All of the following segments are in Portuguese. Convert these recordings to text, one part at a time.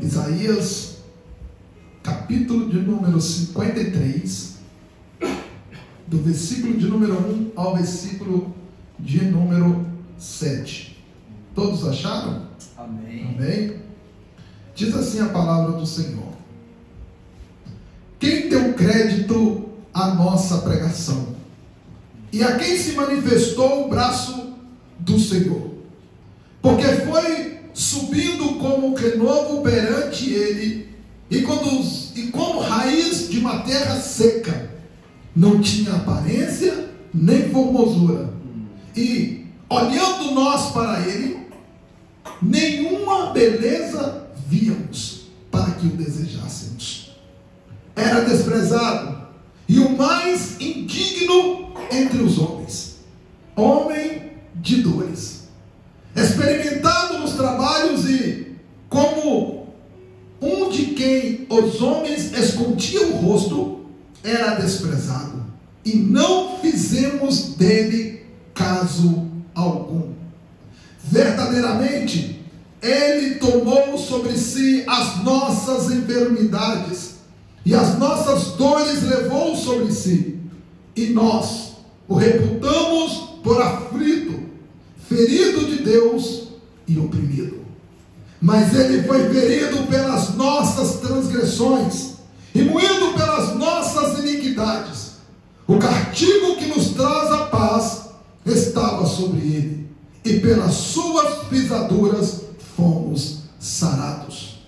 Isaías, capítulo de número 53, do versículo de número 1 ao versículo de número 7. Todos acharam? Amém. Amém? Diz assim a palavra do Senhor: quem deu crédito à nossa pregação? E a quem se manifestou o braço do Senhor? Porque foi subindo como renovo perante ele, e como raiz de uma terra seca, não tinha aparência nem formosura. E olhando nós para ele, nenhuma beleza víamos para que o desejássemos. Era desprezado e o mais indigno entre os homens, homem de dores, experimentado nos trabalhos, e como um de quem os homens escondiam o rosto, era desprezado, e não fizemos dele caso algum. Verdadeiramente, ele tomou sobre si as nossas enfermidades, e as nossas dores levou sobre si, e nós o reputamos por aflito, ferido de Deus e oprimido. Mas ele foi ferido pelas nossas transgressões e moído pelas nossas iniquidades. O castigo que nos traz a paz estava sobre ele, e pelas suas pisaduras fomos sarados.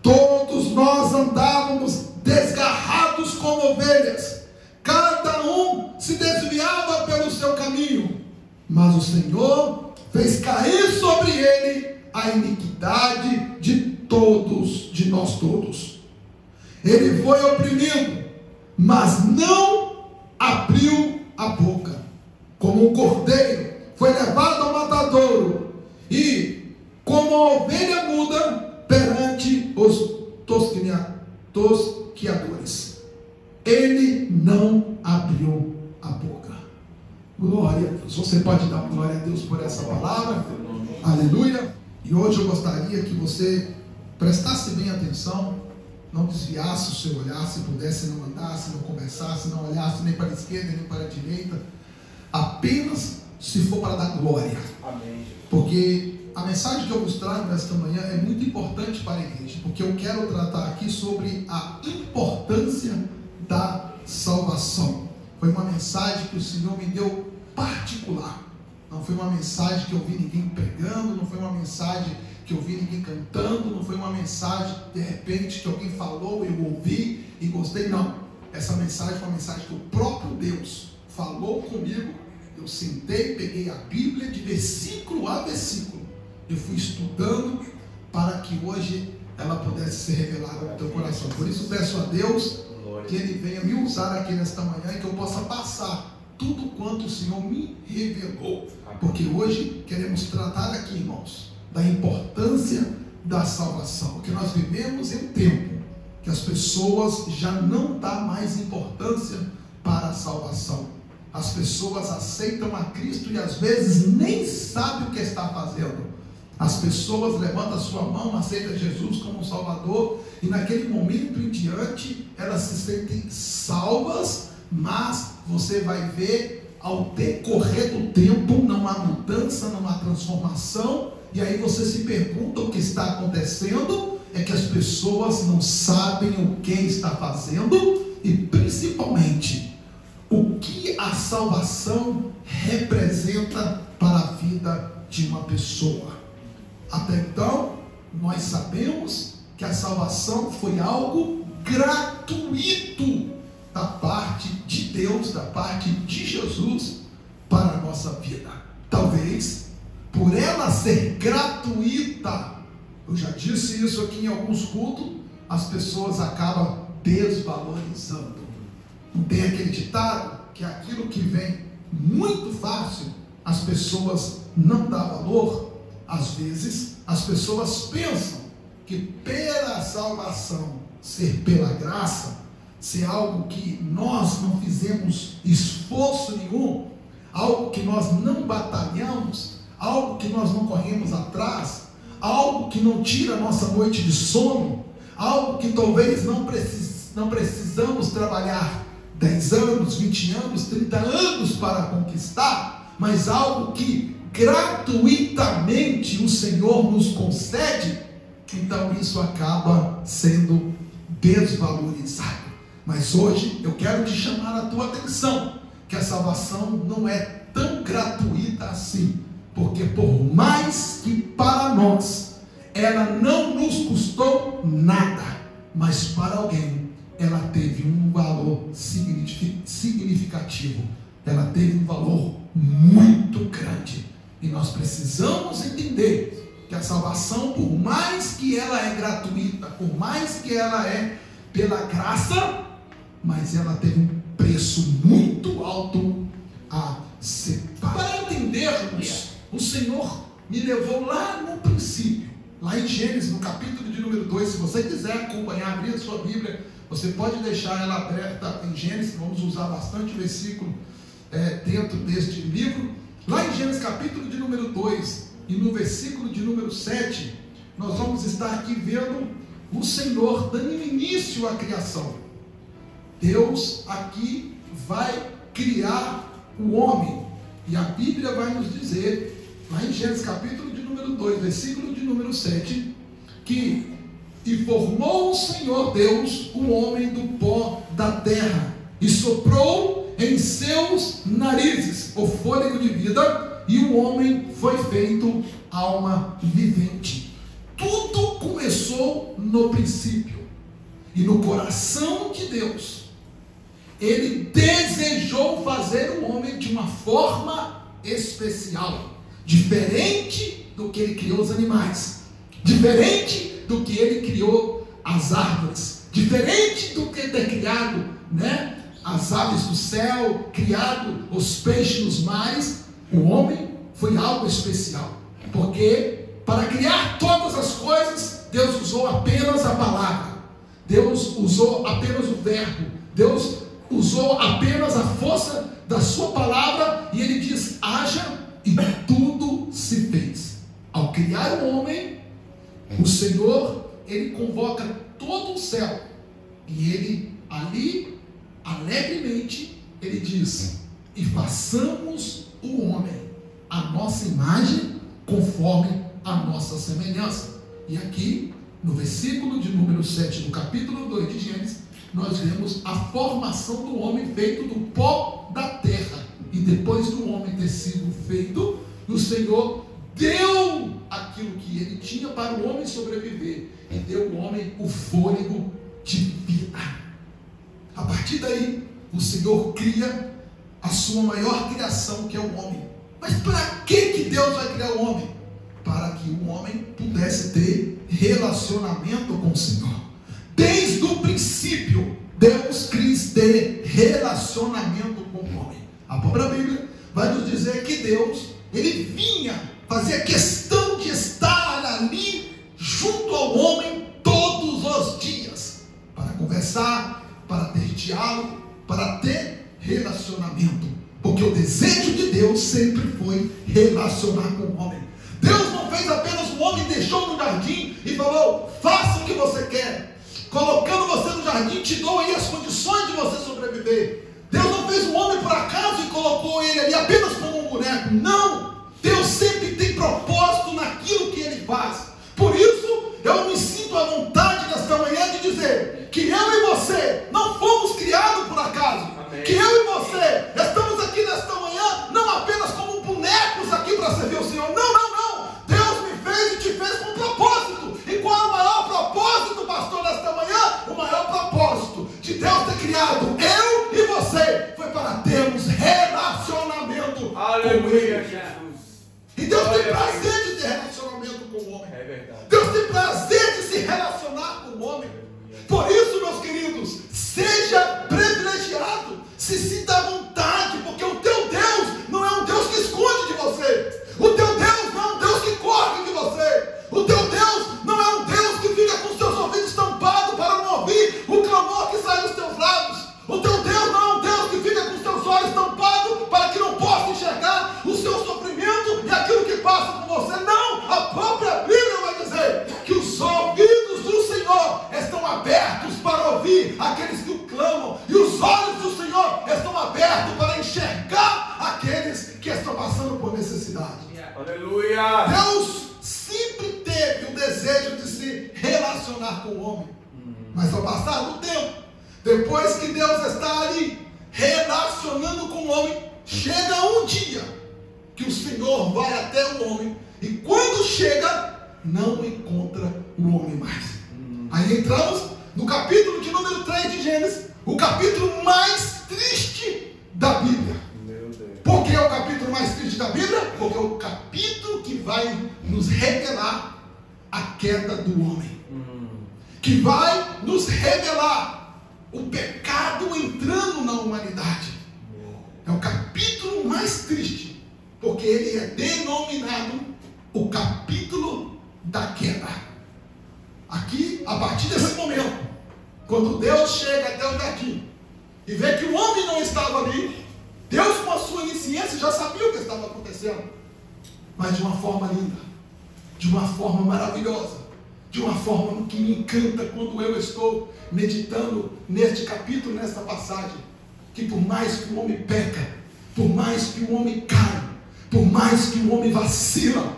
Todos nós andávamos desgarrados como ovelhas, cada um se desviava pelo seu caminho, mas o Senhor fez cair sobre ele a iniquidade de nós todos. Ele foi oprimido, mas não abriu a boca. Como um cordeiro foi levado ao matadouro, e como a ovelha muda perante os tosquiadores, ele não abriu a boca. Glória a Deus. Você pode dar glória a Deus por essa palavra? Aleluia. E hoje eu gostaria que você prestasse bem atenção, não desviasse o seu olhar, se pudesse, não andasse, não conversasse, não olhasse nem para a esquerda nem para a direita, apenas se for para dar glória. Amém. Porque a mensagem que eu vos trago nesta manhã é muito importante para a igreja, porque eu quero tratar aqui sobre a importância da salvação. Foi uma mensagem que o Senhor me deu particular. Não foi uma mensagem que eu vi ninguém pregando, não foi uma mensagem que eu vi ninguém cantando, não foi uma mensagem de repente que alguém falou, eu ouvi e gostei. Não, essa mensagem foi uma mensagem que o próprio Deus falou comigo. Eu sentei, peguei a Bíblia de versículo a versículo, eu fui estudando para que hoje ela pudesse ser revelada no teu coração. Por isso peço a Deus que Ele venha me usar aqui nesta manhã, e que eu possa passar tudo quanto o Senhor me revelou. Porque hoje queremos tratar aqui, irmãos, da importância da salvação. Porque nós vivemos em um tempo que as pessoas já não dão mais importância para a salvação. As pessoas aceitam a Cristo e às vezes nem sabem o que está fazendo. As pessoas levantam a sua mão, aceitam Jesus como Salvador, e naquele momento em diante elas se sentem salvas, mas você vai ver, ao decorrer do tempo, não há mudança, não há transformação, e aí você se pergunta o que está acontecendo. É que as pessoas não sabem o que está fazendo, e principalmente o que a salvação representa para a vida de uma pessoa. Até então, nós sabemos que a salvação foi algo gratuito da parte de Deus, da parte de Jesus para a nossa vida. Talvez por ela ser gratuita, eu já disse isso aqui em alguns cultos, as pessoas acabam desvalorizando. Não tem aquele ditado que aquilo que vem muito fácil, as pessoas não dão valor? Às vezes as pessoas pensam que pela salvação ser pela graça, ser algo que nós não fizemos esforço nenhum, algo que nós não batalhamos, algo que nós não corremos atrás, algo que não tira a nossa noite de sono, algo que talvez não precisamos trabalhar 10 anos, 20 anos, 30 anos para conquistar, mas algo que gratuitamente o Senhor nos concede, então isso acaba sendo desvalorizado. Mas hoje eu quero te chamar a tua atenção, que a salvação não é tão gratuita assim, porque por mais que para nós ela não nos custou nada, mas para alguém ela teve um valor significativo, ela teve um valor muito grande, e nós precisamos entender que a salvação, por mais que ela é gratuita, por mais que ela é pela graça, mas ela teve um preço muito alto a ser pago. Para entendermos, o Senhor me levou lá no princípio, lá em Gênesis, no capítulo de número 2. Se você quiser acompanhar, abrir a sua Bíblia, você pode deixar ela aberta em Gênesis. Vamos usar bastante versículo dentro deste livro. Lá em Gênesis capítulo de número 2 e no versículo de número 7, nós vamos estar aqui vendo o Senhor dando início à criação. Deus aqui vai criar o homem, e a Bíblia vai nos dizer, lá em Gênesis capítulo de número 2, versículo de número 7, que e formou o Senhor Deus o homem do pó da terra, e soprou em seus narizes o fôlego de vida, e o homem foi feito alma vivente. Tudo começou no princípio, e no coração de Deus Ele desejou fazer o homem de uma forma especial, diferente do que Ele criou os animais, diferente do que Ele criou as árvores, diferente do que ter criado, as aves do céu, criado os peixes nos mares. O homem foi algo especial, porque para criar todas as coisas, Deus usou apenas a palavra, Deus usou apenas o verbo, Deus usou apenas a força da sua palavra, e Ele diz: haja, e tudo se fez. Ao criar o homem, o Senhor, Ele convoca todo o céu, e Ele ali, alegremente, Ele diz: e façamos o homem a nossa imagem, conforme a nossa semelhança. E aqui, no versículo de número 7 do capítulo 2 de Gênesis, nós vemos a formação do homem feito do pó da terra. E depois do homem ter sido feito, o Senhor deu aquilo que Ele tinha para o homem sobreviver, e deu ao homem o fôlego de vida. A partir daí, o Senhor cria a sua maior criação, que é o homem. Mas para que Deus vai criar o homem? Para que o homem pudesse ter relacionamento com o Senhor. Desde o princípio, Deus quis ter relacionamento com o homem. A própria Bíblia vai nos dizer que Deus, Ele vinha, fazia questão de estar ali junto ao homem todos os dias, para conversar, para ter diálogo, para ter relacionamento, porque o desejo de Deus sempre foi relacionar com o homem. Deus não fez apenas o homem, deixou no jardim e falou: faça o que você quer, colocando você no jardim, te dou aí as condições de você sobreviver. Deus não fez o homem por acaso e colocou ele ali apenas como um boneco. Não, Deus sempre tem propósito naquilo que Ele faz. Por isso, eu me sinto à vontade nesta manhã de dizer que eu e você não fomos criados por acaso. Amém. Que eu e você estamos aqui nesta manhã não apenas como bonecos aqui para servir o Senhor. Não, não, não. Deus me fez e te fez com propósito. E qual é o maior propósito, pastor, nesta manhã? O maior propósito de Deus ter criado eu e você foi para termos relacionamento. Aleluia, Jesus. E Deus tem prazer de ter relacionamento com o homem. É verdade. Deus tem prazer de se relacionar com o homem. Por isso, meus queridos, seja privilegiado, se sinta à vontade, porque o teu Deus não é um Deus que esconde de você. O teu Deus não é um Deus que corre de você. O teu Deus não é um Deus que fica com os seus ouvidos tampados para não ouvir o clamor que sai dos teus lábios. O teu Deus não é um Deus que fica com os teus olhos tampados para que não possa enxergar o seu sofrimento e aquilo que passa com você. Não, a própria Bíblia vai com o homem. Mas ao passar do tempo, depois que Deus está ali relacionando com o homem, chega um dia que o Senhor vai até o homem, e quando chega, não encontra o homem mais. Aí entramos no capítulo de número 3 de Gênesis, o capítulo mais triste da Bíblia. Por que é o capítulo mais triste da Bíblia? Porque é o capítulo que vai nos revelar a queda do homem, que vai nos revelar o pecado entrando na humanidade. É o capítulo mais triste, porque ele é denominado o capítulo da queda. Aqui, a partir desse momento, quando Deus chega até o jardim e vê que o homem não estava ali, Deus, com a sua onisciência, já sabia o que estava acontecendo, mas de uma forma linda, de uma forma maravilhosa, de uma forma que me encanta quando eu estou meditando neste capítulo, nesta passagem, que por mais que o homem peca, por mais que o homem cai, por mais que o homem vacila,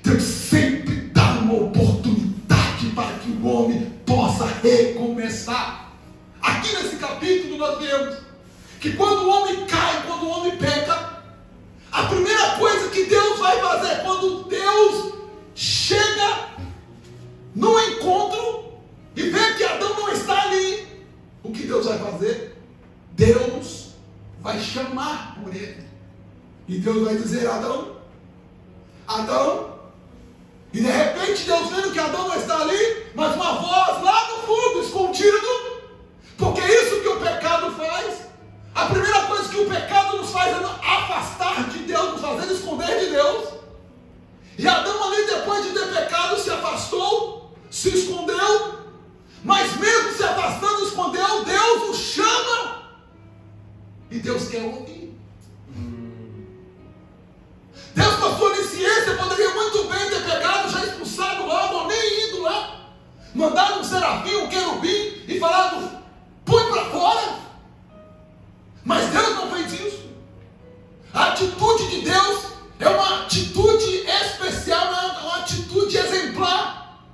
Deus sempre dá uma oportunidade para que o homem possa recomeçar. Aqui nesse capítulo nós vemos que quando o homem cai, quando o homem peca, a primeira coisa que Deus vai fazer, quando Deus chega no encontro e vê que Adão não está ali, o que Deus vai fazer? Deus vai chamar por ele, e Deus vai dizer: Adão, Adão. E de repente Deus vendo que Adão não está ali, mas uma voz lá no fundo, escondido, porque é isso que o pecado faz. A primeira coisa que o pecado nos faz é afastar de Deus, nos fazer esconder de Deus. E Adão ali, depois de ter pecado, se afastou, se escondeu, mas mesmo se afastando, escondeu, Deus o chama, e Deus quer ouvir. Deus, com a sua onisciência, poderia muito bem ter pegado, já expulsado logo, ou nem ido lá, mandado um serafim, um querubim, e falado: põe para fora. Mas Deus não fez isso. A atitude de Deus é uma atitude especial, é uma atitude exemplar,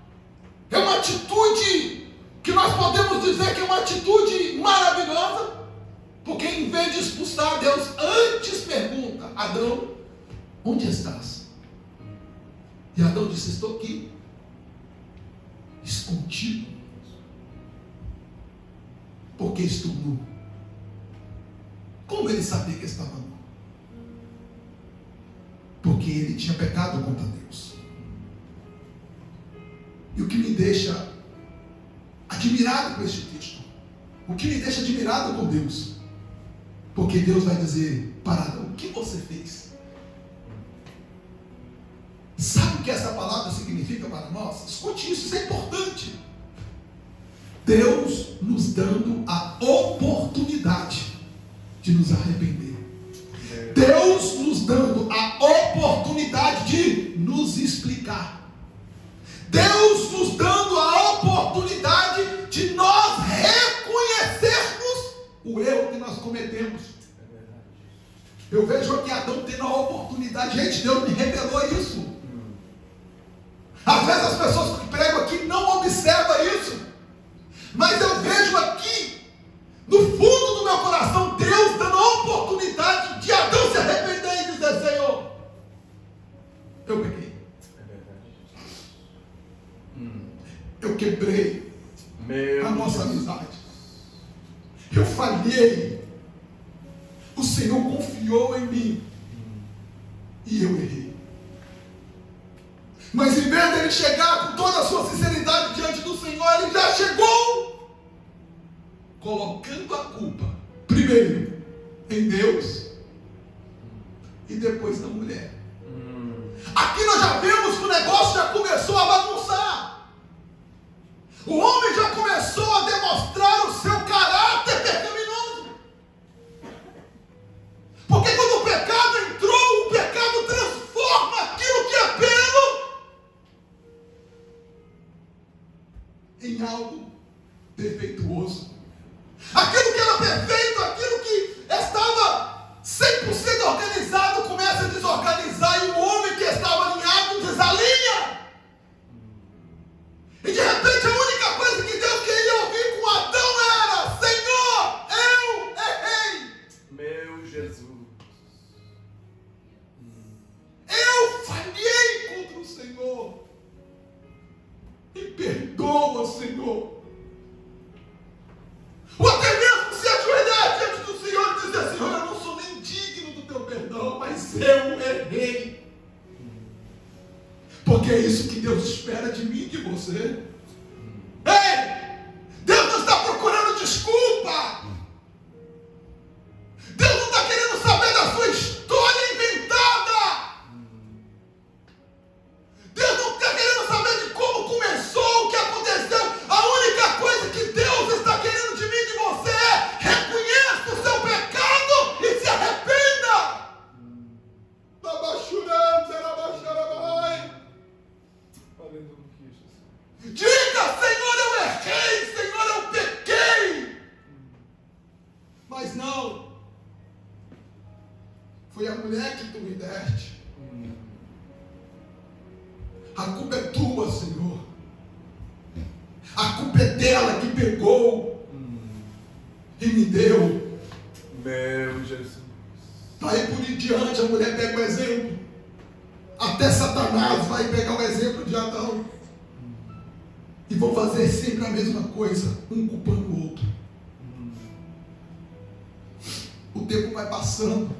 é uma atitude que nós podemos dizer que é uma atitude maravilhosa, porque em vez de expulsar, Deus antes pergunta: Adão, onde estás? E Adão disse: estou aqui, escondido, porque estou nu. Como ele sabia que estava nu? Porque ele tinha pecado contra Deus. E o que me deixa admirado com este texto, o que me deixa admirado com Deus, porque Deus vai dizer para Adão: o que você fez? Sabe o que essa palavra significa para nós? Escute isso, isso é importante. Deus nos dando a oportunidade de nos arrepender. Deus nos dando a oportunidade de nos explicar. Deus nos dando a oportunidade de nós reconhecermos o erro que nós cometemos. Eu vejo aqui Adão tendo a oportunidade. Gente, Deus me revelou isso. Às vezes as pessoas que pregam aqui não observam isso, mas eu vejo aqui, no fundo do meu coração, Deus dando a oportunidade de Adão se arrepender e dizer: Senhor, eu pequei, eu quebrei a nossa amizade, eu falhei, o Senhor confiou em mim e eu errei. Mas em vez de ele chegar com toda a sua sinceridade diante do Senhor, ele já chegou colocando a culpa primeiro em Deus e depois na mulher. Aqui nós já vemos que o negócio já começou a bagunçar. O homem já começou a demonstrar o seu caráter pecaminoso. Porque quando o pecado entrou, o pecado transforma aquilo que é belo em algo defeituoso. Aquilo que era perfeito, aquilo que estava 100% organizado, começa a desorganizar, e o homem que estava alinhado desalinha. E de repente a única coisa novo, Senhor. Ou até mesmo se ajoelhar diante do Senhor e dizer: Senhor, eu não sou nem digno do teu perdão, mas eu errei. Porque é isso que Deus espera de mim e de você. Ei! Deus não está procurando desculpa. Deus não está querendo saber da sua história inventada. Deus não está querendo saber de como começou, o que aconteceu. A única coisa que Deus está querendo de mim e de você é: reconheça o seu pecado e se arrependa. Diga: Senhor, eu errei, Senhor, eu pequei. Mas não, foi a mulher que tu me deste. A culpa é tua, Senhor. A culpa é dela que pegou e me deu. Meu Jesus. Daí por em diante a mulher pega o exemplo. Até Satanás vai pegar o exemplo de Adão. E vão fazer sempre a mesma coisa, um culpando o outro. O tempo vai passando.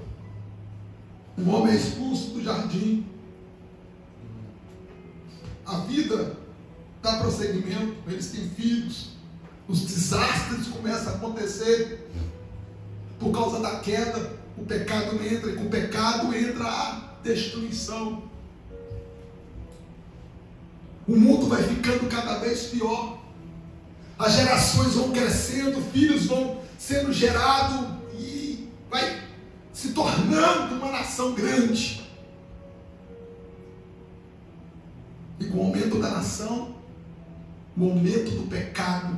O homem é expulso do jardim. A vida dá prosseguimento, eles têm filhos. Os desastres começam a acontecer. Por causa da queda, o pecado entra, e com o pecado entra a destruição. O mundo vai ficando cada vez pior. As gerações vão crescendo, filhos vão sendo gerados e vai se tornando uma nação grande. E com o aumento da nação, o aumento do pecado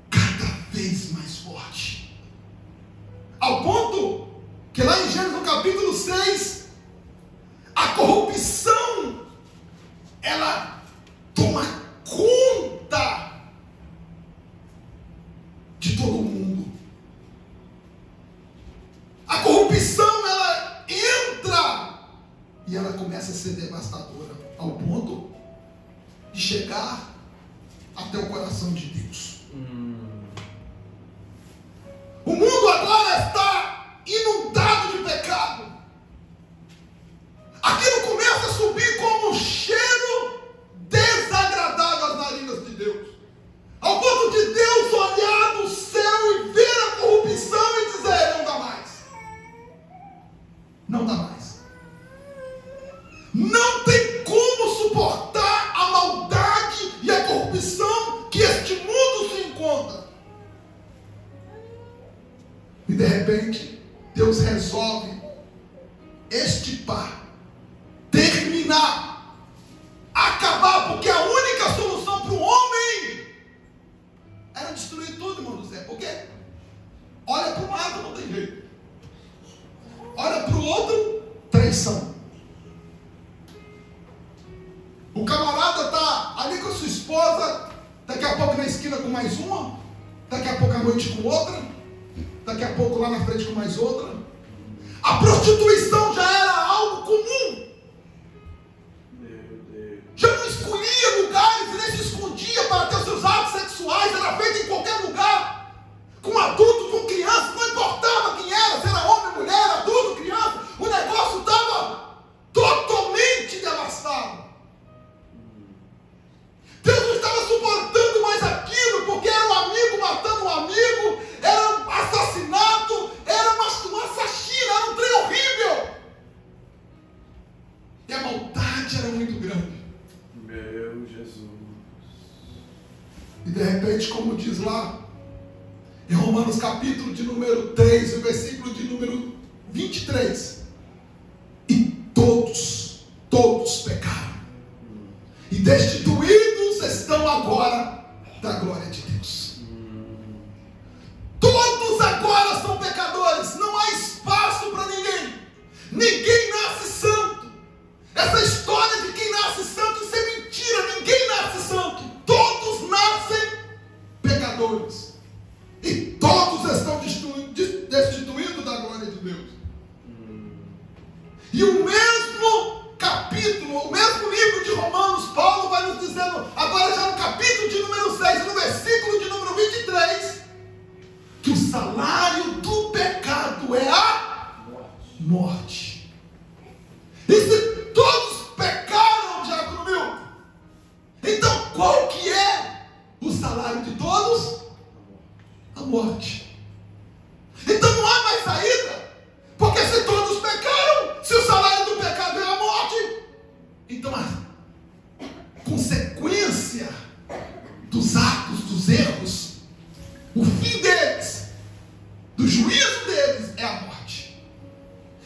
cada vez mais forte. Ao ponto que lá em Gênesis no capítulo 6, a corrupção ela toma conta de todo mundo. A corrupção ela entra e ela começa a ser devastadora, ao ponto de chegar até o coração de Deus. O mundo agora está inundado de pecado. Aquilo começa a subir como um cheiro desagradável às narinas de Deus, ao ponto de Deus olhar do céu e ver a corrupção e dizer: não dá mais. Não dá mais. Não tem como suportar a maldade e a corrupção que este mundo se encontra. E de repente, Deus resolve extirpar, terminar, acabar, porque a única solução para o homem era destruir tudo, irmão José. Por quê? Olha para um lado, não tem jeito. Olha para o outro, traição. O camarada está ali com a sua esposa, daqui a pouco na esquina com mais uma, daqui a pouco à noite com outra, daqui a pouco lá na frente com mais outra. A prostituição já era algo comum. Já não escolhia lugares e nem se escondia para ter seus atos sexuais. Era feito em qualquer lugar, com adultos, com crianças, não importava quem era, se era homem, mulher, adulto, criança. O negócio estava totalmente devastado. Deus não estava suportando mais aquilo, porque era um amigo matando um amigo, era um assassinato, era uma assassina, era um trem horrível. E a maldade era muito grande. Meu Jesus. E de repente, como diz lá, em Romanos capítulo de número 3, o versículo de número 23. E todos pecaram. E destituídos estão agora da glória de Deus. Todos agora são pecadores. Não há espaço para ninguém. Ninguém nasce santo. Essa história de quem nasce santo, isso é mentira. Ninguém nasce santo. Todos nascem pecadores. E todos estão destituídos da glória de Deus. E o mesmo capítulo, o mesmo livro de Romanos, Paulo vai nos dizendo, agora já no capítulo Então, qual que é o salário de todos? A morte. Então não há mais saída, porque se todos pecaram, se o salário do pecado é a morte, então a consequência dos atos, dos erros, o fim deles, do juízo deles é a morte.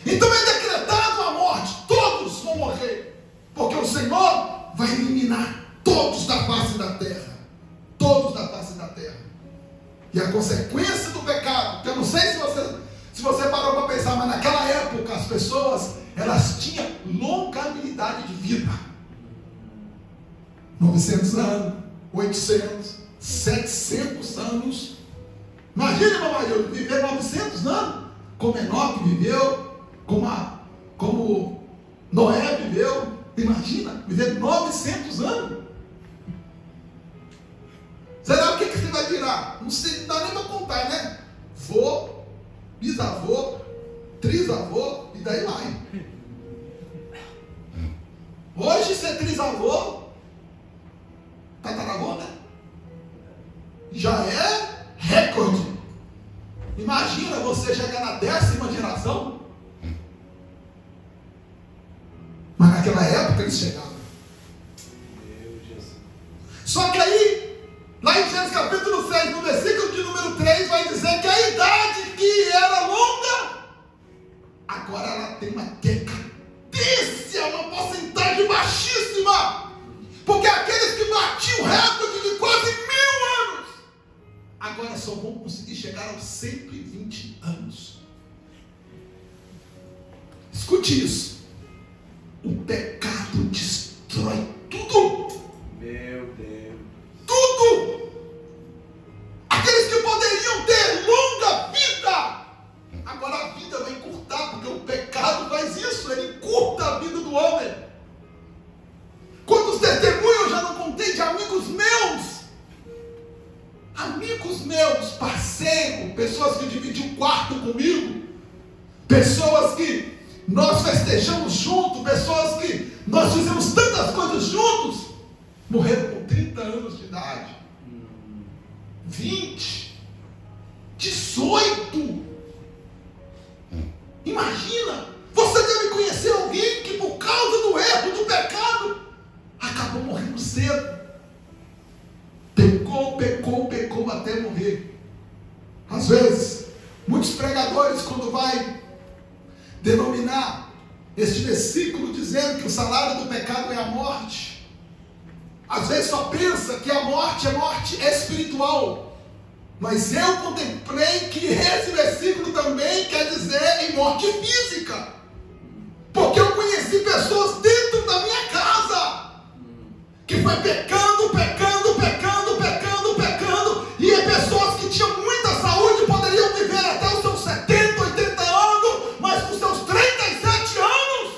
Então é decretado a morte, todos vão morrer, porque o Senhor vai eliminar todos da face da terra. Todos da face da terra. E a consequência do pecado, que eu não sei se você parou para pensar, mas naquela época as pessoas, elas tinham longabilidade de vida. 900 anos, 800, 700 anos. Imagina, irmão Marildo, viver 900 anos, como Enoque viveu, como Noé viveu. Imagina, viver 900 anos. Será o que você vai virar? Não sei, não dá nem para contar, né? Vô, bisavô, trisavô, e daí vai. Hoje ser trisavô, tataravô, né? Já é recorde. Imagina você chegar na 10ª geração. Mas naquela época eles chegavam. Só que aí, lá em Gênesis capítulo 6, no versículo de número 3, vai dizer que a idade que era longa, agora ela tem uma decadência, uma porcentagem baixíssima. Porque aqueles que batiam o recorde de quase 1000 anos, agora só vão conseguir chegar aos 120 anos. Escute isso. O pecado destrói tudo. Meu Deus. Tudo. Aqueles que poderiam ter longa vida, agora a vida vai encurtar, porque o pecado faz isso, ele encurta a vida do homem. Quantos testemunhos eu já não contei de amigos meus, parceiros, pessoas que dividiam quarto comigo, pessoas que nós festejamos juntos, pessoas que nós fizemos tantas coisas juntos, morreram com 30 anos de idade, 20, 18. Imagina, você deve conhecer alguém que por causa do erro, do pecado, acabou morrendo cedo. Pecou até morrer. Às vezes, muitos pregadores, quando vai denominar este versículo dizendo que o salário do pecado é a morte, às vezes só pensa que a morte é espiritual. Mas eu contemplei que esse versículo também quer dizer em morte física. Porque eu conheci pessoas dentro da minha casa que foi pecando, e pessoas que tinham muita saúde poderiam viver até os seus 70, 80 anos, mas com seus 37 anos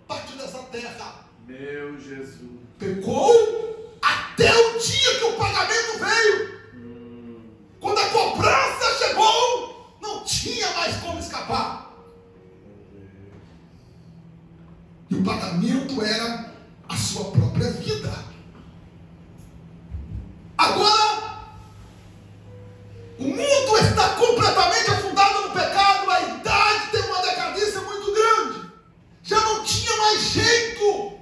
partiu dessa terra. Meu Jesus. Pecou até o dia que o pagamento veio. Quando a cobrança chegou, não tinha mais como escapar. E o pagamento era a sua própria vida. Agora, o mundo está completamente afundado no pecado, a idade tem uma decadência muito grande. Já não tinha mais jeito.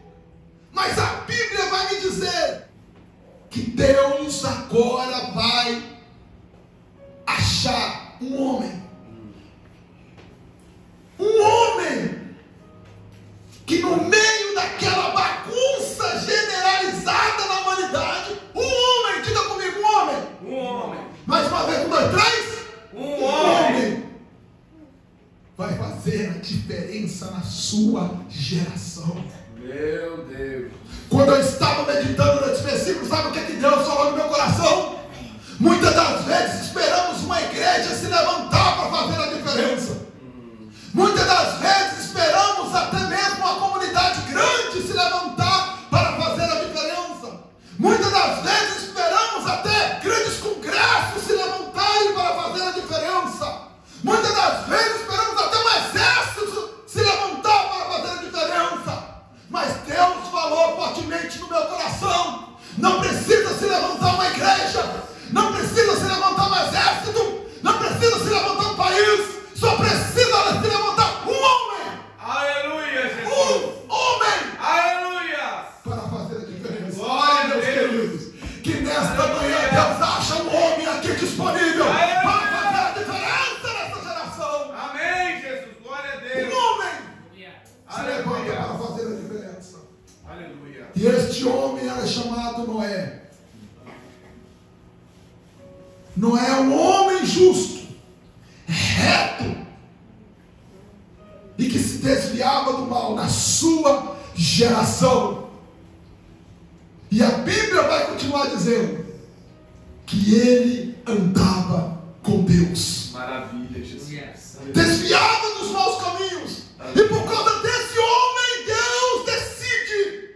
Mas a Bíblia vai me dizer que Deus agora vai achar um homem que no meio daquela bagunça generalizada na humanidade, diga comigo, um homem, mais uma vez, 1, 2, 3, um homem vai fazer a diferença na sua geração. Meu Deus. Quando eu estava meditando nesse versículo, sabe o que Deus falou no meu coração? Muitas das vezes esperamos uma igreja se levantar para fazer a diferença. Muitas das vezes esperamos até mesmo uma comunidade grande se levantar para fazer a diferença. Muitas das vezes esperamos até grandes congressos se levantarem para fazer a diferença. Muitas das vezes esperamos até um exército se levantar para fazer a diferença. Mas Deus falou fortemente no meu coração levantar uma igreja, não precisa se levantar um exército, não precisa se levantar um país, só precisa se levantar um homem. Aleluia, Jesus. Um homem Aleluia. para fazer a diferença. Glória Ai, meus a Deus. queridos, que nesta manhã Deus acha um homem aqui disponível Aleluia. para fazer a diferença nessa geração. Amém, Jesus. Glória a Deus. Um homem se levanta Aleluia. para fazer a diferença. Aleluia. E este homem era chamado Noé. Noé é um homem justo, reto, e que se desviava do mal na sua geração. E a Bíblia vai continuar dizendo que ele andava com Deus, Maravilha, Jesus. desviava dos maus caminhos, e por causa desse homem, Deus decide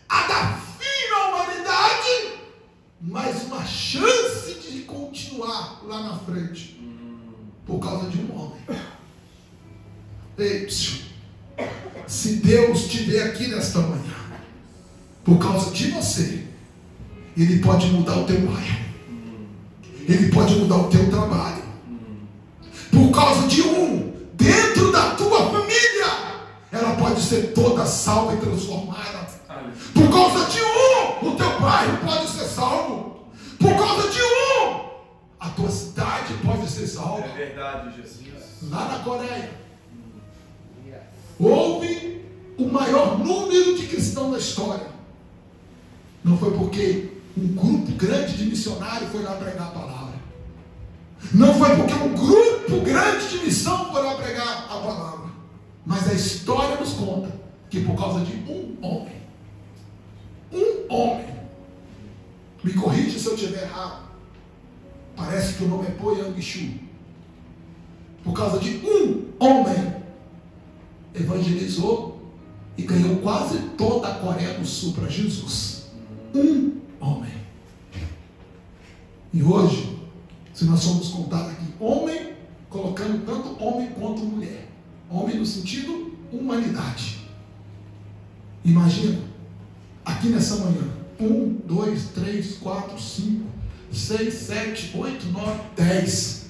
a dar fim à humanidade, mas uma chance de continuar lá na frente, por causa de um homem. Ei, se Deus estiver aqui nesta manhã, por causa de você, Ele pode mudar o teu bairro, Ele pode mudar o teu trabalho, por causa de um, dentro da tua família, ela pode ser toda salva e transformada. Por causa de um, o teu bairro pode ser salvo. Por causa de um, a tua cidade pode ser salva. É verdade, Jesus. Lá na Coreia, houve o maior número de cristãos da história. Não foi porque um grupo grande de missionários foi lá pregar a palavra. Não foi porque um grupo grande de missão foi lá pregar a palavra. Mas a história nos conta que por causa de um homem, me corrija se eu estiver errado, parece que o nome é Po Yang-shu, por causa de um homem, evangelizou e ganhou quase toda a Coreia do Sul para Jesus. Um homem. E hoje, se nós formos contar aqui, homem, colocando tanto homem quanto mulher, homem no sentido humanidade, imagina, aqui nessa manhã, 1, 2, 3, 4, 5, 6, 7, 8, 9, 10.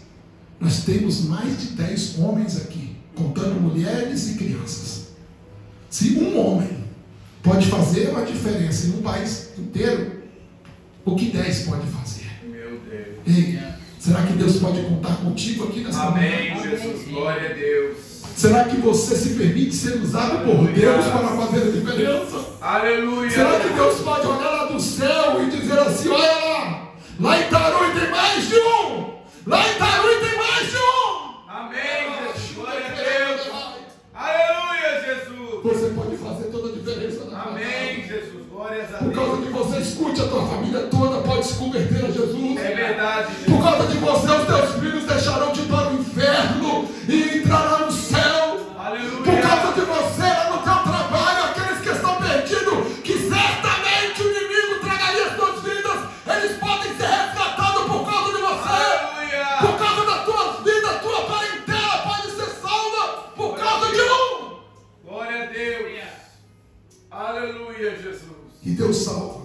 Nós temos mais de 10 homens aqui, contando mulheres e crianças. Se um homem pode fazer uma diferença em um país inteiro, o que 10 pode fazer? Meu Deus. Ei, será que Deus pode contar contigo aqui nessa manhã? Amém, Jesus. Glória a Deus. Será que você se permite ser usado por Deus para fazer a diferença? Aleluia. Será que Deus pode olhar lá do céu e dizer assim: olha lá em Taruí tem mais de um, lá em Taruí tem mais de um. Amém, Jesus. Glória a Deus. Aleluia, Jesus. Você pode fazer toda a diferença na tua Amém, casa. Jesus. Glórias a Por Deus. causa de você, escute, a tua família toda pode se converter a Jesus. É verdade, Jesus. Por causa de você, os teus filhos deixarão de ir para o inferno e entrarão no céu. Aleluia. Por causa de você, lá no teu trabalho, aqueles que estão perdidos, que certamente o inimigo tragaria as suas vidas, eles podem ser resgatados por causa de você. Aleluia. Por causa da tua vida, a tua parentela pode ser salva por causa de um. Glória a Deus. Aleluia, Jesus. E Deus salva.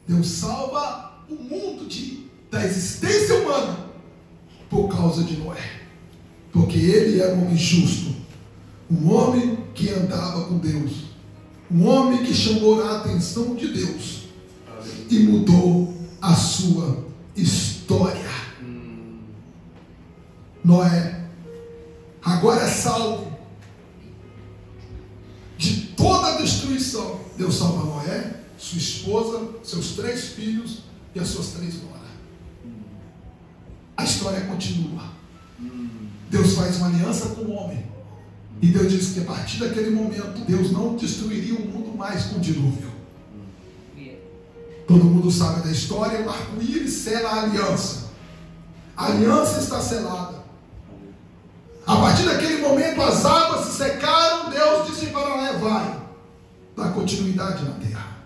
Deus salva o mundo da existência humana por causa de Noé. Porque ele era um homem justo, um homem que andava com Deus, um homem que chamou a atenção de Deus e mudou a sua história. Noé agora é salvo de toda a destruição. Deus salva Noé, sua esposa, seus 3 filhos e as suas 3 noras. A história continua. Deus faz uma aliança com o homem. E Deus diz que a partir daquele momento, Deus não destruiria o mundo mais com dilúvio. Todo mundo sabe da história, o arco-íris sela a aliança. A aliança está selada. A partir daquele momento, as águas se secaram. Deus disse para Noé: vai, dá continuidade na terra.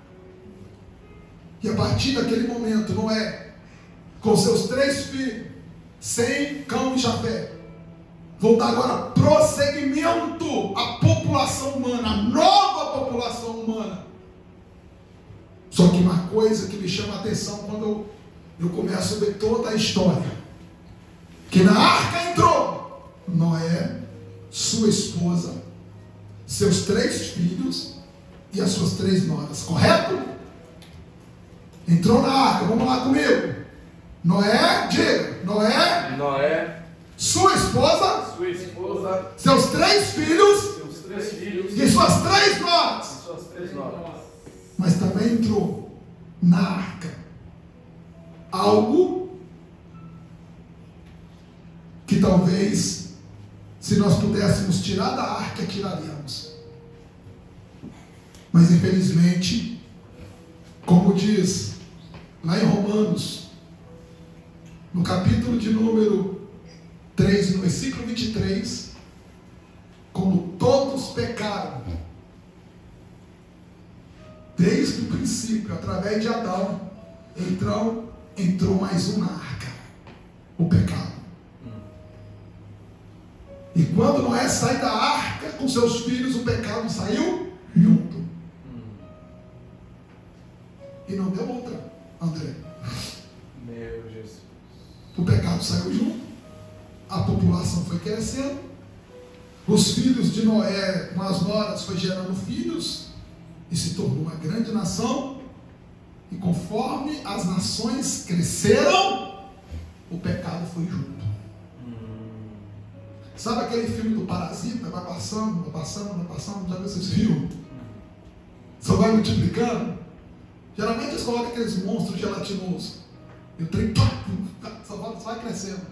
E a partir daquele momento, Noé, com seus 3 filhos, Sem, Cão e Jafé, vão dar agora prosseguimento à população humana, à nova população humana, Só que uma coisa que me chama a atenção quando eu começo a ver toda a história, que na arca entrou Noé, sua esposa, seus 3 filhos e as suas 3 noras, correto? Entrou na arca, vamos lá comigo. Noé, diga, Noé, sua esposa, seus 3 filhos, e suas 3 noras. Mas também entrou na arca algo que talvez, se nós pudéssemos tirar da arca, tiraríamos. Mas infelizmente, como diz lá em Romanos, no capítulo de número 3, no versículo 23, como todos pecaram, desde o princípio, através de Adão, entrou mais um na arca, o pecado. E quando Noé sai da arca com seus filhos, o pecado saiu junto. E não deu outra, André. Meu Jesus. O pecado saiu junto, a população foi crescendo, os filhos de Noé com as noras foi gerando filhos, e se tornou uma grande nação. E conforme as nações cresceram, o pecado foi junto. Sabe aquele filme do Parasita? Vai passando, já vocês viram? Só vai multiplicando. Geralmente eles colocam aqueles monstros gelatinosos, e o trem só vai crescendo.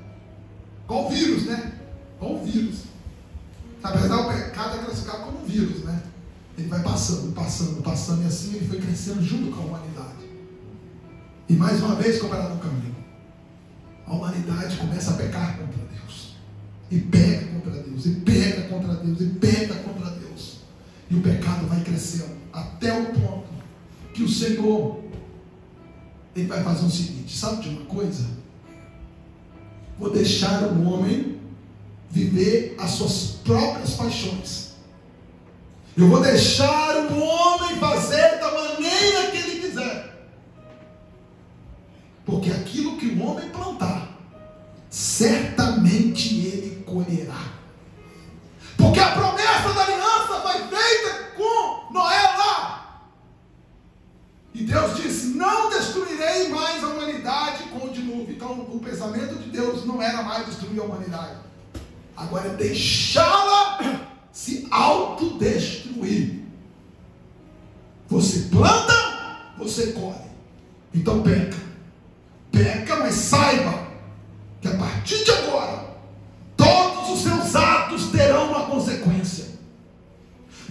Igual o vírus, né? Igual o vírus. Apesar do pecado é classificado como um vírus, né? Ele vai passando, e assim ele foi crescendo junto com a humanidade. E mais uma vez, comparado no caminho, a humanidade começa a pecar contra Deus. E peca contra Deus, e peca contra Deus, e peca contra Deus. E o pecado vai crescendo, até o ponto que o Senhor, Ele vai fazer o seguinte: sabe de uma coisa? Vou deixar o homem viver as suas próprias paixões. Eu vou deixar o homem fazer da maneira que ele quiser. Porque aquilo que o homem plantar, certamente ele colherá. Porque a promessa da aliança foi feita com Noé lá. E Deus disse: não destruirei mais a humanidade com o dilúvio. Então o pensamento de Deus não era mais destruir a humanidade. Agora é deixá-la se autodestruir. Você planta, você colhe. Então peca, mas saiba que a partir de agora todos os seus atos terão uma consequência.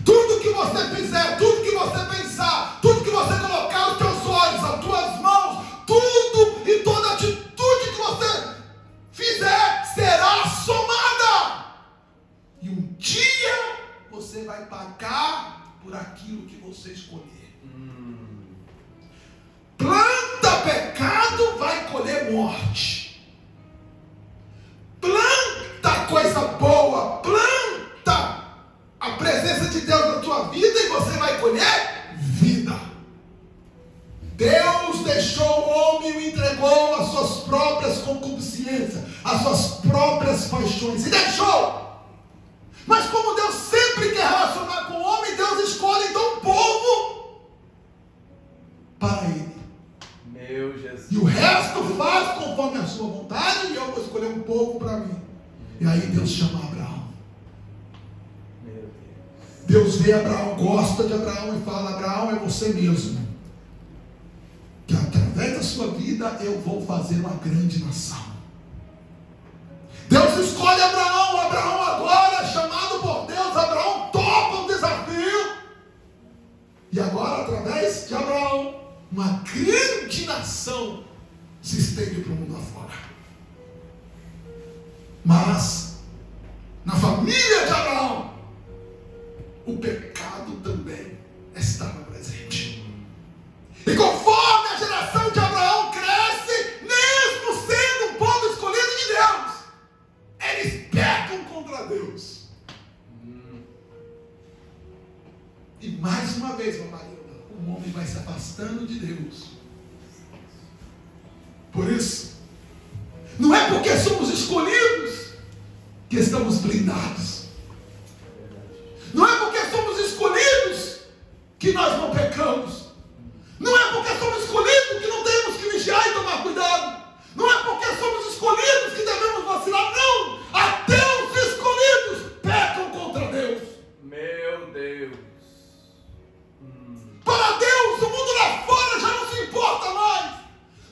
Tudo que você fizer, tudo que você pensar, tudo que você colocar os teus olhos, as tuas mãos, tudo e toda atitude que você fizer será somada. E um dia você vai pagar por aquilo que você escolher. Planta pecado, vai colher morte. Planta coisa boa, planta a presença de Deus na tua vida e você vai colher vida. Deus deixou o homem e o entregou às suas próprias concupiscências, às suas próprias paixões, e deixou. Mas como Deus sempre quer relacionar com o homem, Deus escolhe então um povo para ele. Meu Jesus. E o resto faz conforme a sua vontade, e eu vou escolher um povo para mim. E aí Deus chama Abraão. Meu Deus vê Abraão, gosta de Abraão e fala: Abraão, é você mesmo, que através da sua vida eu vou fazer uma grande nação. Deus escolhe Abraão. Abraão agora, chamado por Deus, Abraão topa o desafio. E agora, através de Abraão, uma grande nação se estende para o mundo afora. Mas, na família de Abraão, o pecado também estava presente. E conforme a geração de Abraão cresce, mesmo sendo um povo escolhido de Deus, eles pecam contra Deus. E mais uma vez, meu marido, o homem vai se afastando de Deus. Por isso, não é porque somos escolhidos que estamos blindados. Não é porque somos escolhidos que nós não pecamos. Não é porque somos escolhidos que não temos que vigiar e tomar cuidado. Não é porque somos escolhidos que devemos vacilar. Não! Até os escolhidos pecam contra Deus. Meu Deus. Para Deus, o mundo lá fora já não se importa mais.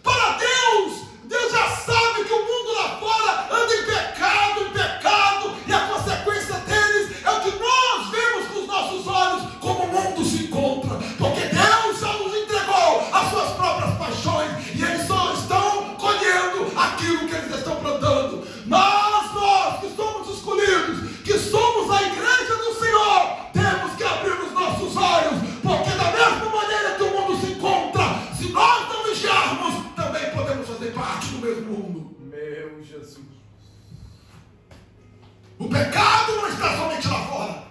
Para Deus, Deus já sabe que o mundo lá fora anda em pecado, e a consequência deles é o que nós vemos com os nossos olhos, como o mundo se encontra. Porque Deus já nos entregou as suas próprias paixões, e eles só estão colhendo aquilo que eles estão plantando. Mas nós que somos escolhidos, que somos a igreja do Senhor, temos que abrir os nossos olhos, porque da mesma maneira que o mundo se encontra, se nós não vigiarmos, também podemos fazer parte do mesmo mundo. Meu Jesus. O pecado não está somente lá fora.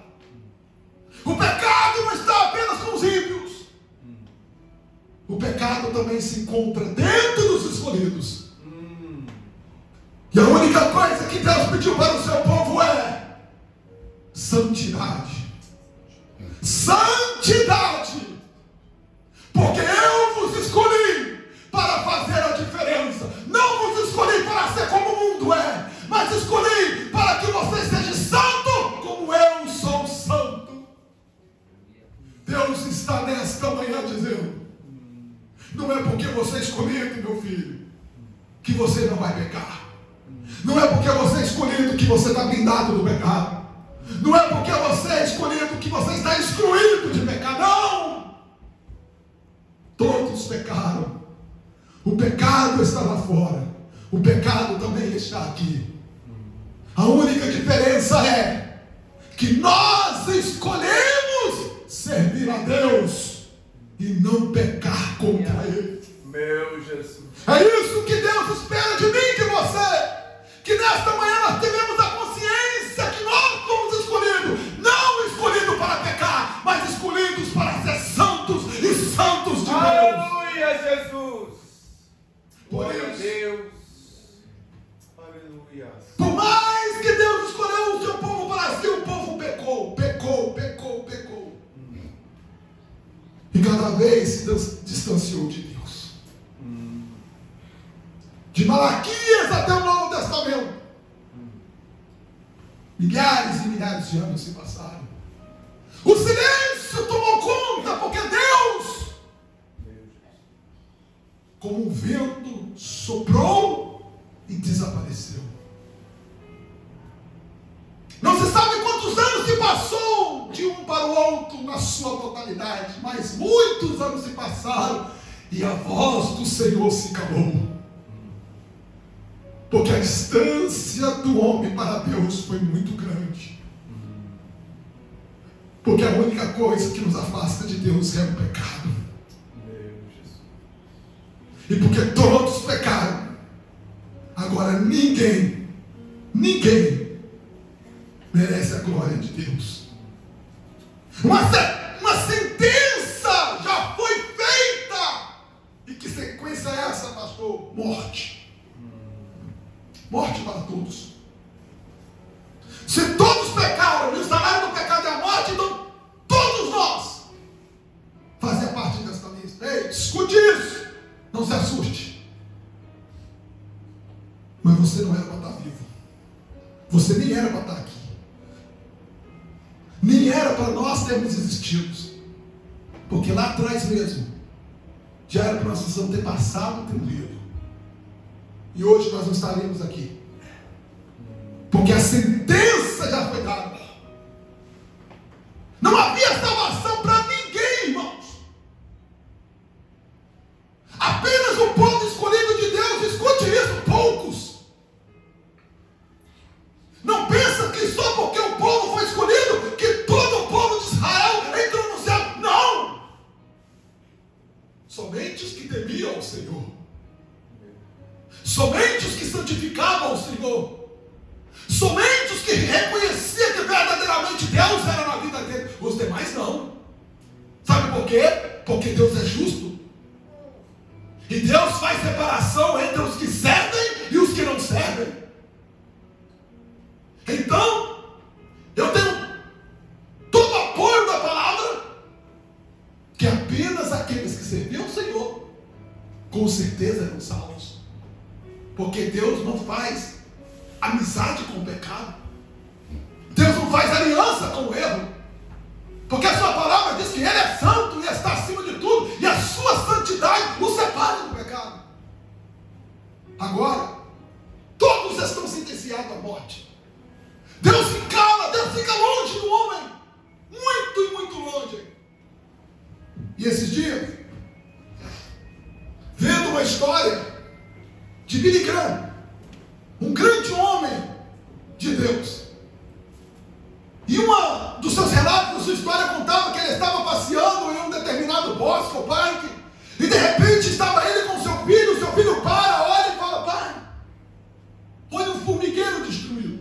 O pecado não está apenas com os ímpios. O pecado também se encontra dentro dos escolhidos. E a única coisa que Deus pediu para o seu povo é santidade. Santidade. Porque eu vos escolhi para fazer a diferença. Não vos escolhi para ser como o mundo é, mas escolhi para que você seja santo como eu sou santo. Deus está nesta manhã dizendo: não é porque você é escolhido, meu filho, que você não vai pecar. Não é porque você é escolhido que você está blindado do pecado. Não é porque você é escolhido que você está excluído de pecar. Não! Todos pecaram. O pecado está lá fora. O pecado também está aqui. A única diferença é que nós escolhemos servir a Deus e não pecar contra Ele. Meu Jesus. É isso que Deus espera de mim e de você. Que nesta manhã nós tivemos a consciência que nós somos escolhidos. Não escolhidos para pecar, mas escolhidos para ser santos e santos de Deus. Aleluia, Jesus. Glória a Deus. Aleluia. Por mais que Deus escolheu o seu povo para si, o povo pecou. E cada vez se distanciou de Deus. De Malaquias até o Novo Testamento, milhares e milhares de anos se passaram. O silêncio tomou conta, porque Deus, como um vento, soprou e desapareceu. Não se sabe quantos anos se passou de um para o outro na sua totalidade, mas muitos anos se passaram e a voz do Senhor se calou. Porque a distância do homem para Deus foi muito grande. Porque a única coisa que nos afasta de Deus é o pecado. E porque todos pecaram, agora ninguém merece a glória de Deus. Uma sentença já foi feita. E que sequência é essa, pastor? Morte. Morte para todos. Se todos pecaram e o salário do pecado é a morte, então todos nós fazemos parte desta lista. Ei, escute isso. Não se assuste. Mas você não era para estar vivo. Você nem era para estar aqui. Nem era para nós termos existido. Porque lá atrás mesmo já era para nós ter passado, ter morrido. E hoje nós não estaremos aqui. Porque a sentença já foi dada. Não havia salvação para ninguém, irmãos. Apenas o povo escolhido de Deus, escute isso, poucos. Não pensa que só porque o povo foi escolhido, que todo o povo de Israel entrou no céu. Não! Somente os que temiam ao Senhor. Somente os que santificavam o Senhor. Somente os que reconheciam que verdadeiramente Deus era na vida dele. Os demais não. Sabe por quê? Porque Deus é justo. E Deus faz separação entre os que servem e os que não servem. Então, eu tenho todo o apoio da palavra, que apenas aqueles que serviam ao Senhor, com certeza eram salvos. Porque Deus não faz amizade com o pecado. Deus não faz aliança com o erro. Porque a sua palavra diz que Ele é santo e está acima de tudo, e a sua santidade o separa do pecado. Agora, todos estão sentenciados à morte. Deus se cala, Deus fica longe do homem, muito e muito longe. E esses dias, vendo uma história de Billy Graham, um grande homem de Deus, e uma dos seus relatos, da sua história, contava que ele estava passeando em um determinado bosque ou parque, e de repente estava ele com seu filho para, olha e fala: pai, olha um formigueiro destruído.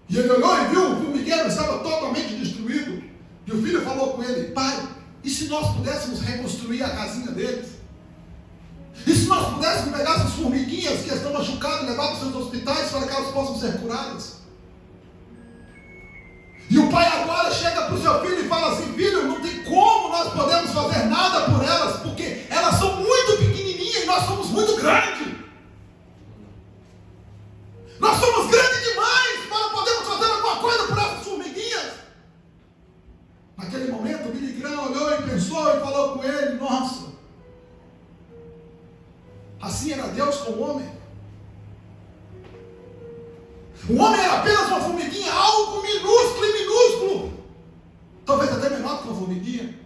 E ele olhou e viu, o formigueiro estava totalmente destruído, e o filho falou com ele: pai, e se nós pudéssemos reconstruir a casinha deles? E se nós pudéssemos pegar essas formiguinhas que estão machucadas e levar para os seus hospitais para que elas possam ser curadas? E o pai agora chega para o seu filho e fala assim: filho, não tem como nós podemos fazer nada por elas, porque elas são muito pequenininhas e nós somos muito grandes. Nós somos grandes demais para podermos fazer alguma coisa por essas formiguinhas. Naquele momento, o Billy Graham olhou e pensou e falou com ele: nossa, assim era Deus com o homem? O homem era apenas uma formiguinha, algo minúsculo e minúsculo, talvez até menor que uma formiguinha.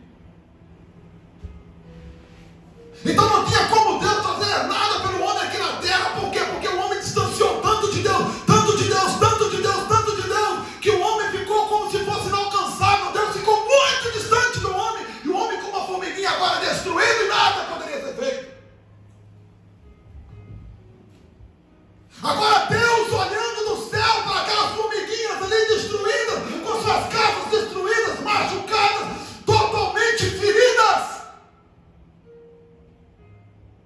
Então não tinha como Deus fazer nada pelo homem aqui na terra. Por quê? Porque o homem distanciou tanto de Deus, tanto de Deus, tanto de Deus, tanto de Deus, que o homem ficou como se fosse inalcançável. Deus ficou muito distante do homem, e o homem, como uma formiguinha, agora destruído, e nada poderia ser feito. Agora Deus olhando do céu para aquelas formiguinhas ali destruídas, com suas casas destruídas, machucadas, totalmente feridas.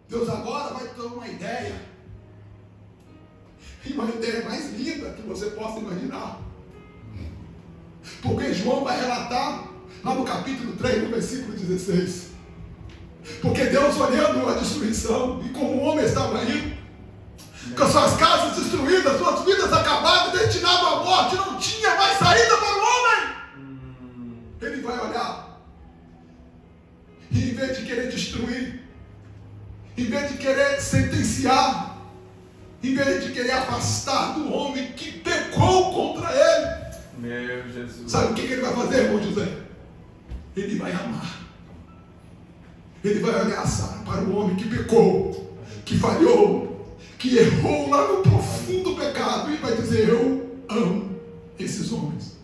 Deus agora vai ter uma ideia, e uma ideia mais linda que você possa imaginar. Porque João vai relatar lá no capítulo 3, no versículo 16. Porque Deus olhando a destruição, e como o homem estava indo, com suas casas destruídas, suas vidas acabadas, destinado à morte, não tinha mais saída para o homem. Ele vai olhar, e em vez de querer destruir, em vez de querer sentenciar, em vez de querer afastar do homem que pecou contra ele, meu Jesus, sabe o que ele vai fazer, irmão José? Ele vai amar. Ele vai olhar para o homem que pecou, que falhou, que errou lá no profundo pecado, e vai dizer: eu amo esses homens.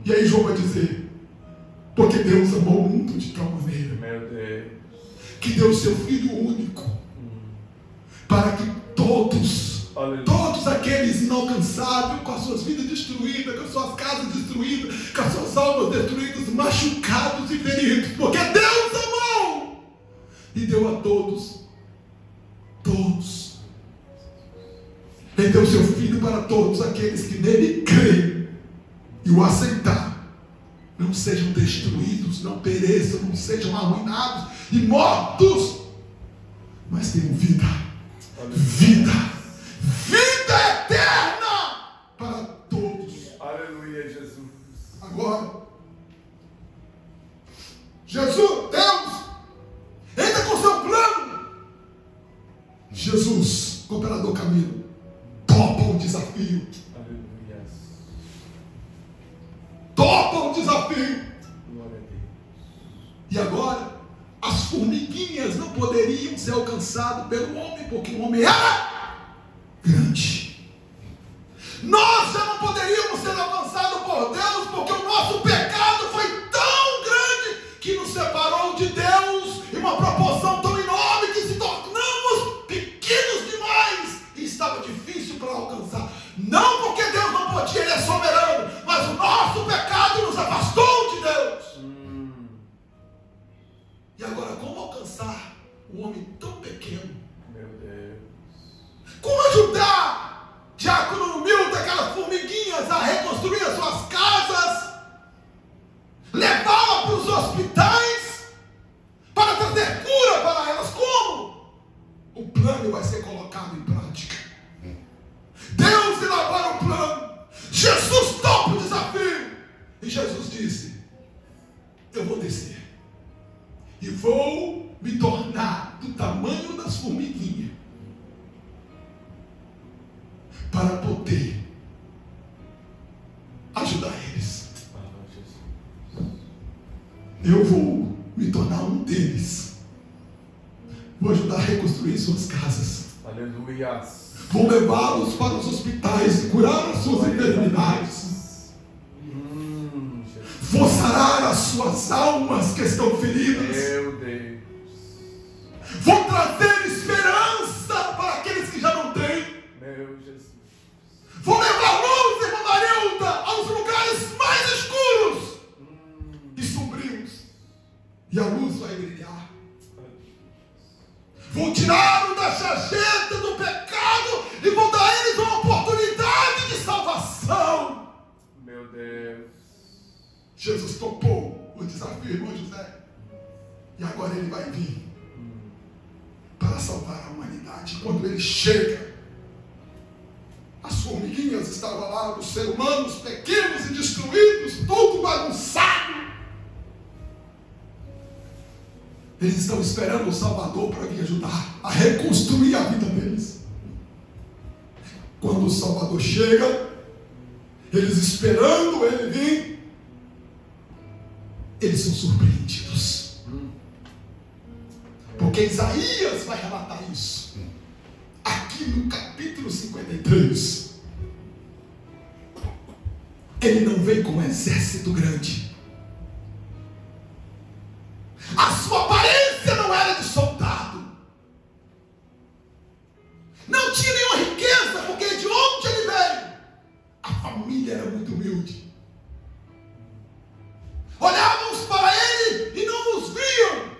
E aí João vai dizer: porque Deus amou o mundo de tal maneira, meu Deus, que deu o seu Filho único, para que todos aqueles inalcançáveis, com as suas vidas destruídas, com as suas casas destruídas, com as suas almas destruídas, machucados e feridos, porque Deus amou e deu a todos. Ele deu o seu Filho para todos aqueles que nele creem e o aceitar, não sejam destruídos, não pereçam, não sejam arruinados e mortos, mas tenham vida eterna para todos. Aleluia, Jesus. Agora, Jesus, Deus, ainda com seu plano, Jesus, cooperador Camilo, topa o desafio. Aleluia. Topa o desafio. Glória a Deus. E agora, as formiguinhas não poderiam ser alcançadas pelo homem, porque o homem era grande. Nós já não poderíamos ser alcançados por Deus, porque o nosso pecado foi tão grande que nos separou de Deus em uma proporção tão enorme que se tornamos pequenos demais e estava difícil para alcançar. Não porque Deus não podia, Ele é soberano, mas o nosso pecado nos afastou de Deus. E agora, como alcançar um homem tão pequeno? Meu Deus. Como ajudar Diácono Milton, aquelas formiguinhas, a reconstruir as suas casas? Levá-la para os hospitais para trazer cura para elas? Como? O plano vai ser colocado em prática. Deus elabora o plano. Jesus topa o desafio. E Jesus disse: eu vou descer e vou me tornar do tamanho das formiguinhas para poder ajudar eles. Eu vou me tornar um deles. Vou ajudar a reconstruir suas casas. Aleluia. Vou levá-los para os hospitais e curar as suas enfermidades. Vou sarar as suas almas que estão feridas. Meu Deus. Vou trazer esperança para aqueles que já não têm. Meu Jesus. Vou levar luz, irmã Marilda, aos lugares mais escuros e sombrios. E a luz vai brilhar. Vou tirá-los da sarjeta do pecado e vou dar a eles uma oportunidade de salvação. Meu Deus. Jesus topou o desafio, irmão José. E agora ele vai vir para salvar a humanidade. Quando ele chega, as formiguinhas estavam lá, os seres humanos pequenos e destruídos, tudo bagunçado. Eles estão esperando o Salvador para vir ajudar a reconstruir a vida deles. Quando o Salvador chega, eles esperando ele vir, eles são surpreendidos. Porque Isaías vai relatar isso aqui no capítulo 53. Ele não veio com um exército grande. A sua aparência não era de soldado. Não tinha nenhuma riqueza, porque de onde ele veio, a família era muito humilde. Olhávamos para ele e não nos viam.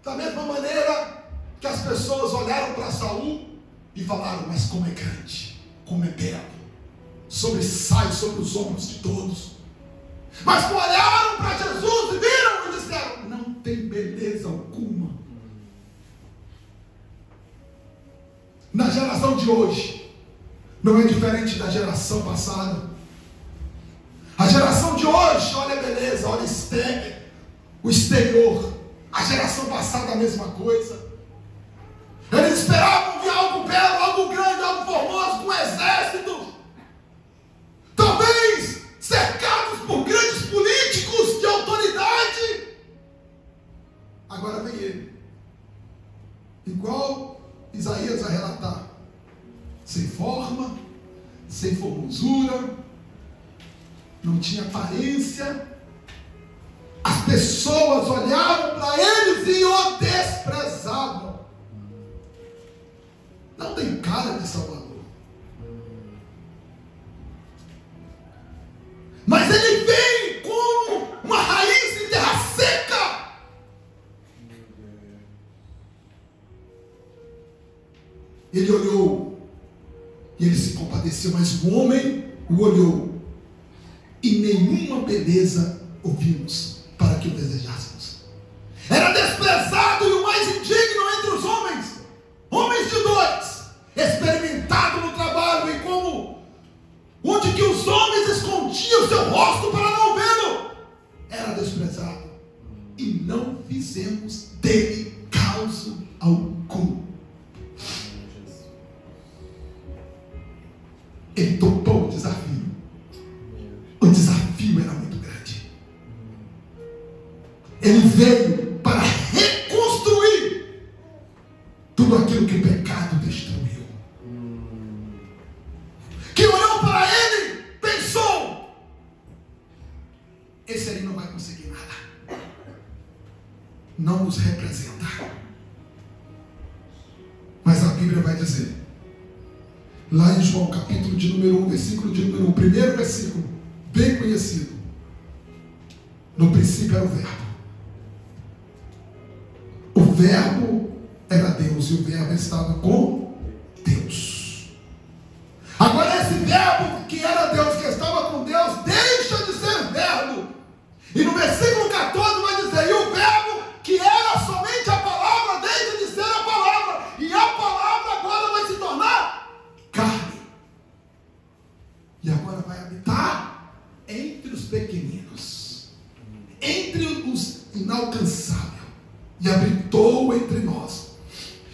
Da mesma maneira que as pessoas olharam para Saul e falaram: mas como é grande, como é belo, sobressai sobre os ombros de todos. Mas olharam para Jesus e viram e disseram: não tem beleza alguma. Na geração de hoje, não é diferente da geração passada. A geração de hoje olha a beleza, olha o exterior. A geração passada a mesma coisa. Eles esperavam ver algo belo, algo grande, algo formoso, com um exército. Talvez cercados por grandes políticos de autoridade. Agora vem ele, igual Isaías vai relatar, sem forma, sem formosura, não tinha aparência. As pessoas olhavam para eles e o desprezavam. Não tem cara de Salvador. Mas ele vem como uma raiz em terra seca. Ele olhou e ele se compadeceu, mas o homem o olhou e nenhuma beleza ouvimos para que o desejássemos. Era desprezado e o mais indigno entre os homens, homens de dois, experimentado no trabalho e como onde que os homens escondiam o seu rosto para não vê-lo, era desprezado e não fizemos dele causa algum. Ele topou o desafio. O desafio era muito grande. Ele veio para reconstruir tudo aquilo que o pecado destruiu. Que olhou para ele, pensou: esse aí não vai conseguir nada, não nos representa. Mas a Bíblia vai dizer, lá em João capítulo de número 1, versículo de número 1, primeiro versículo, bem conhecido: no princípio era o verbo, Verbo era Deus e o Verbo estava com Deus. Agora esse Verbo que era Deus, que estava com Deus, deixa de ser Verbo. E no versículo 14 vai dizer: e o Verbo que era somente a palavra, deixa de ser a palavra, e a palavra agora vai se tornar carne. E agora vai habitar entre os pequeninos, entre os inalcançáveis, e habitou entre nós.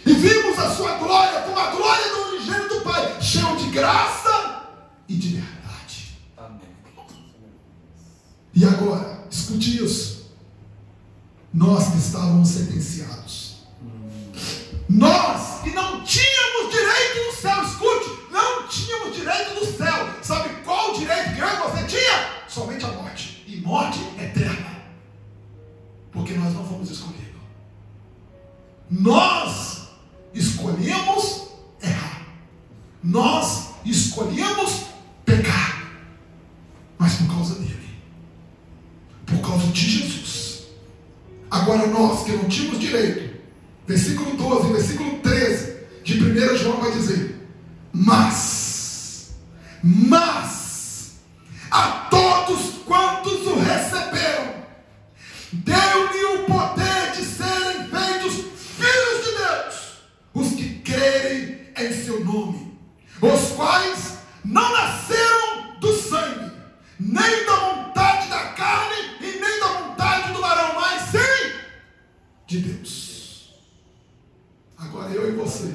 E vimos a sua glória, como a glória do unigênito do Pai, cheio de graça e de verdade. Amém. E agora, escute isso. Nós que estávamos sentenciados, nós que não tínhamos direito do céu, escute, não tínhamos direito do céu. Sabe qual direito que eu e você tinha? Somente a morte, e morte eterna, porque nós não fomos escolhidos. Nós escolhemos errar, nós escolhemos pecar, mas por causa dele, por causa de Jesus. Agora nós que não tínhamos direito, versículo 12, versículo 13 de 1 João vai dizer: mas a todos quantos o receberam, deu-lhe o poder de serem feitos filhos de Deus, os que crerem em seu nome, os quais não nasceram do sangue, nem da vontade da carne, e nem da vontade do varão, mas sim de Deus. Agora eu e você,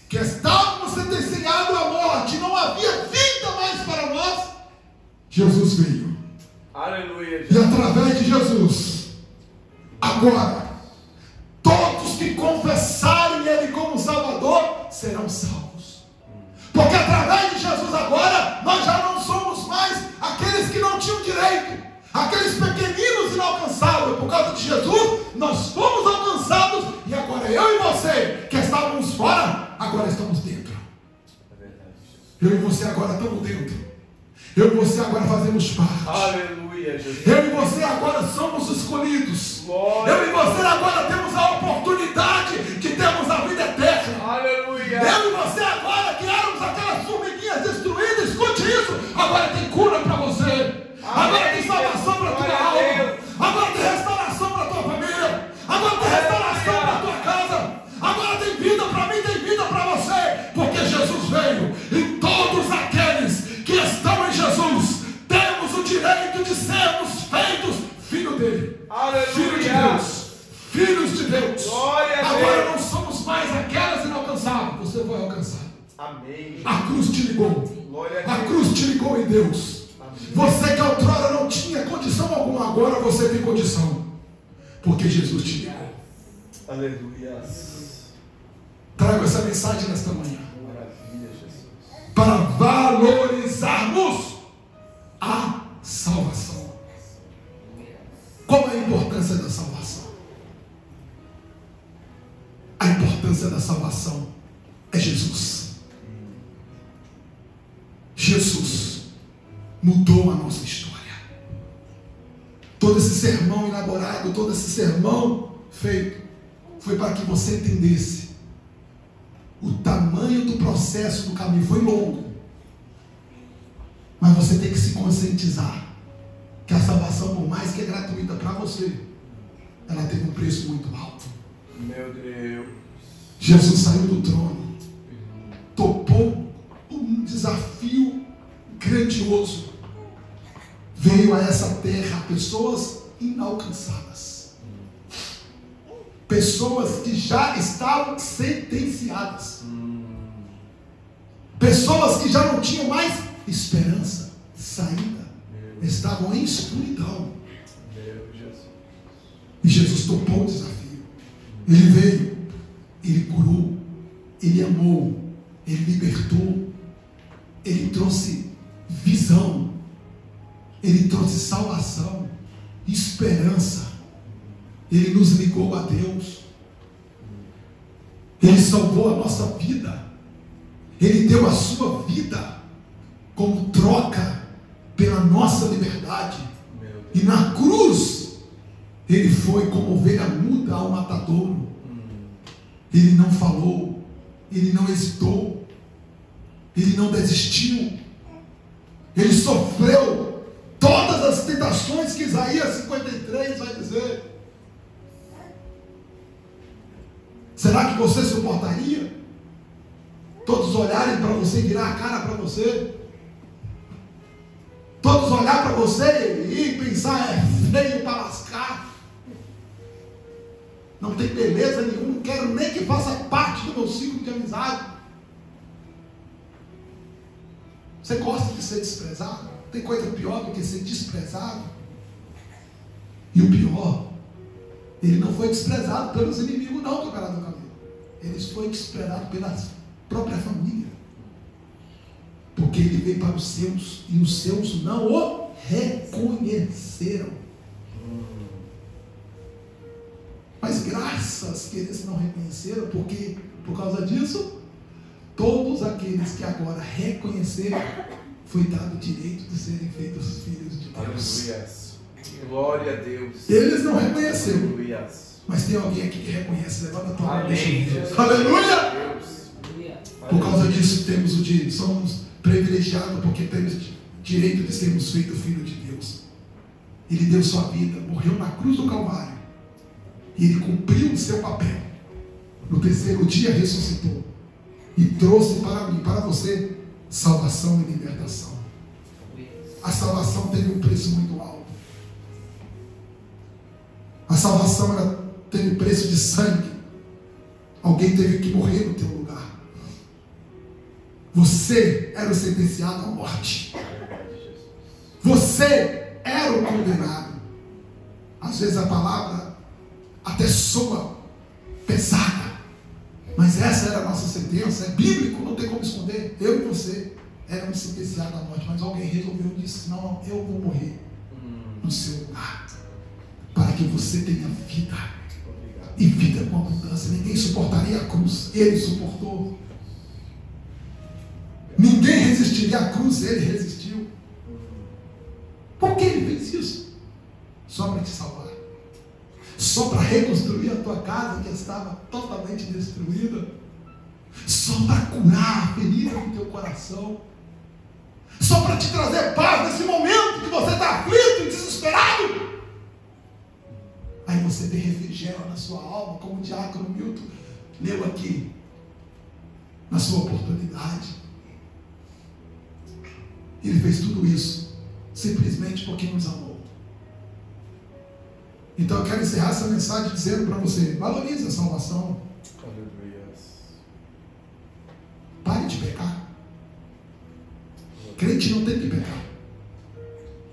que estávamos sentenciados à morte, não havia vida mais para nós, Jesus veio. Aleluia. E através de Jesus, agora, todos que confessarem Ele como Salvador serão salvos. Porque através de Jesus agora, nós já não somos mais aqueles que não tinham direito, aqueles pequeninos inalcançáveis. Por causa de Jesus, nós fomos alcançados, e agora eu e você, que estávamos fora, agora estamos dentro. Eu e você agora estamos dentro. Eu e você agora fazemos parte. Aleluia, Jesus. Eu e você agora somos escolhidos. Glória. Eu e você agora temos a oportunidade de termos a vida eterna. Aleluia. Eu e você agora, que éramos aquelas formiguinhas destruídas, escute isso, agora tem cura para você. Agora tem salvação para a tua alma. Agora tem restauração para a tua família. Agora tem restauração para a tua casa. Agora tem vida para mim, tem vida para você. Porque Jesus veio, e todos aqueles que estão em Jesus temos o direito de sermos feitos filho dele. Aleluia. Filho de Deus. Filhos de Deus. Glória a agora Deus. não somos mais aquelas inalcançáveis. Você foi alcançado. Amém. A cruz te ligou. Glória a A Deus. cruz te ligou em Deus. Amém. Você que outrora não tinha condição alguma, agora você tem condição. Porque Jesus te ligou. Aleluia. Trago essa mensagem nesta manhã Maravilha, Jesus. para valorizarmos a salvação. Qual é a importância da salvação? A importância da salvação é Jesus. Jesus mudou a nossa história. Todo esse sermão elaborado, todo esse sermão feito, foi para que você entendesse o tamanho do processo do caminho. Foi longo, mas você tem que se conscientizar que a salvação, por mais que é gratuita para você, ela teve um preço muito alto. Meu Deus. Jesus saiu do trono, topou um desafio grandioso, veio a essa terra pessoas inalcançadas, pessoas que já estavam sentenciadas, pessoas que já não tinham mais esperança, saída, estavam em escuridão. E Jesus topou o desafio. Ele veio, ele curou, ele amou, ele libertou, ele trouxe visão, ele trouxe salvação, esperança. Ele nos ligou a Deus. Ele salvou a nossa vida. Ele deu a sua vida como troca pela nossa liberdade. E na cruz, ele foi como ovelha muda ao matadouro. Ele não falou, ele não hesitou, ele não desistiu. Ele sofreu todas as tentações que Isaías 53 vai dizer. Será que você suportaria? Todos olharem para você, virar a cara para você, todos olhar para você e pensar, é feio para lascar, não tem beleza nenhuma, não quero nem que faça parte do meu ciclo de amizade. Você gosta de ser desprezado? Tem coisa pior do que ser desprezado? E o pior, ele não foi desprezado pelos inimigos não do cara do caminho, ele foi desprezado pela própria família, porque ele veio para os seus e os seus não o reconheceram. Mas graças que eles não reconheceram, porque por causa disso, todos aqueles que agora reconheceram, foi dado o direito de serem feitos filhos de Deus. Aleluia. Glória a Deus. Eles não reconheceram. Aleluia. Mas tem alguém aqui que reconhece. Levanta a tua mão. Amém. Aleluia. Deus. Por causa disso temos o direito, somos privilegiados porque temos direito de sermos feitos filho de Deus. Ele deu sua vida, morreu na cruz do Calvário e ele cumpriu o seu papel. No terceiro dia ressuscitou e trouxe para mim, para você, salvação e libertação. A salvação teve um preço muito alto. A salvação teve preço de sangue. Alguém teve que morrer no teu lugar. Você era o sentenciado à morte. Você era o condenado. Às vezes a palavra até soa pesada, mas essa era a nossa sentença. É bíblico, não tem como esconder. Eu e você éramos sentenciados à morte, mas alguém resolveu e disse: não, eu vou morrer no seu lugar, para que você tenha vida, e vida com abundância. Ninguém suportaria a cruz, ele suportou. Ninguém resistiria à cruz, ele resistiu. Por que ele fez isso? Só para te salvar, só para reconstruir a tua casa que estava totalmente destruída, só para curar a ferida do teu coração, só para te trazer paz nesse momento que você está aflito e desesperado. Aí você tem refrigério na sua alma, como o diácono Milton leu aqui, na sua oportunidade. Ele fez tudo isso simplesmente porque nos amou. Então eu quero encerrar essa mensagem dizendo para você: valorize a salvação. Pare de pecar. Crente não tem que pecar.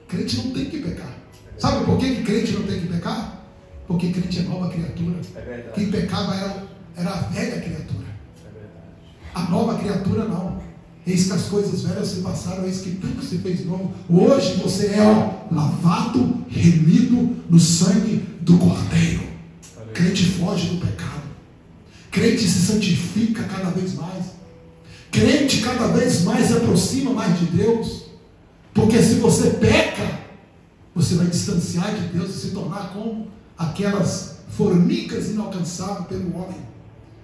Crente não tem que pecar. Sabe por que crente não tem que pecar? Porque crente é nova criatura. Quem pecava era a velha criatura. A nova criatura não. Eis que as coisas velhas se passaram, eis que tudo se fez novo. Hoje você é lavado, remido no sangue do Cordeiro. Crente foge do pecado. Crente se santifica cada vez mais. Crente cada vez mais se aproxima mais de Deus. Porque se você peca, você vai distanciar de Deus e se tornar como aquelas formigas inalcançáveis pelo homem.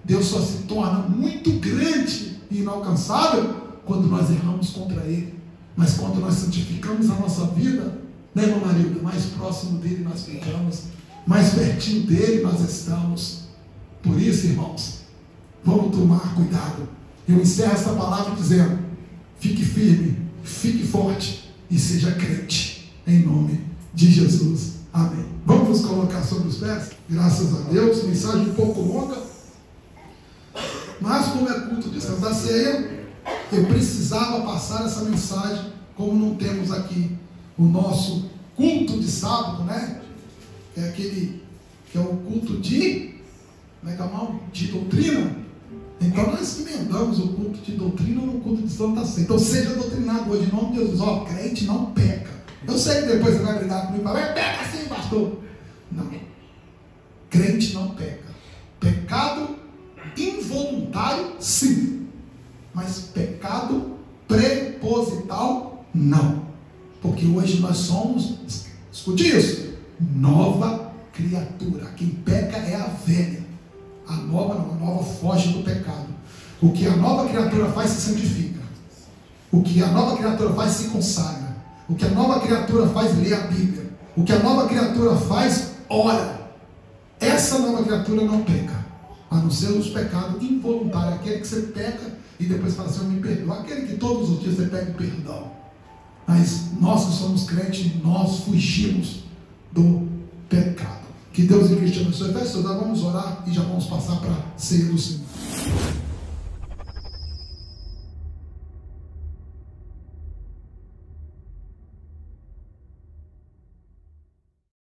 Deus só se torna muito grande e inalcançável quando nós erramos contra Ele. Mas quando nós santificamos a nossa vida, né, meu marido, mais próximo dele nós ficamos, mais pertinho dele nós estamos. Por isso, irmãos, vamos tomar cuidado. Eu encerro essa palavra dizendo: fique firme, fique forte e seja crente, em nome de Jesus. Amém. Vamos nos colocar sobre os pés? Graças a Deus. Mensagem um pouco longa, mas como é culto de Santa Ceia, eu precisava passar essa mensagem. Como não temos aqui o nosso culto de sábado, né? Que é aquele que é o culto de, como é que é o nome? De doutrina. Então nós emendamos o culto de doutrina no culto de Santa Ceia. Então seja doutrinado hoje em nome de Jesus. Ó, crente não peca. Eu sei que depois você vai brigar comigo e falar: peca sim, pastor. Não. Crente não peca. Pecado involuntário, sim. Mas pecado preposital, não. Porque hoje nós somos, escute isso, nova criatura. Quem peca é a velha. A nova não, a nova nova foge do pecado. O que a nova criatura faz se santifica. O que a nova criatura faz se consagra. O que a nova criatura faz lê a Bíblia. O que a nova criatura faz ora. Essa nova criatura não peca, a não ser os pecados involuntários, aquele que você peca e depois fala assim, eu me perdoo, aquele que todos os dias você pede perdão. Mas nós que somos crentes, nós fugimos do pecado. Que Deus e Cristo te abençoe. Vamos orar e já vamos passar para a ceia do Senhor.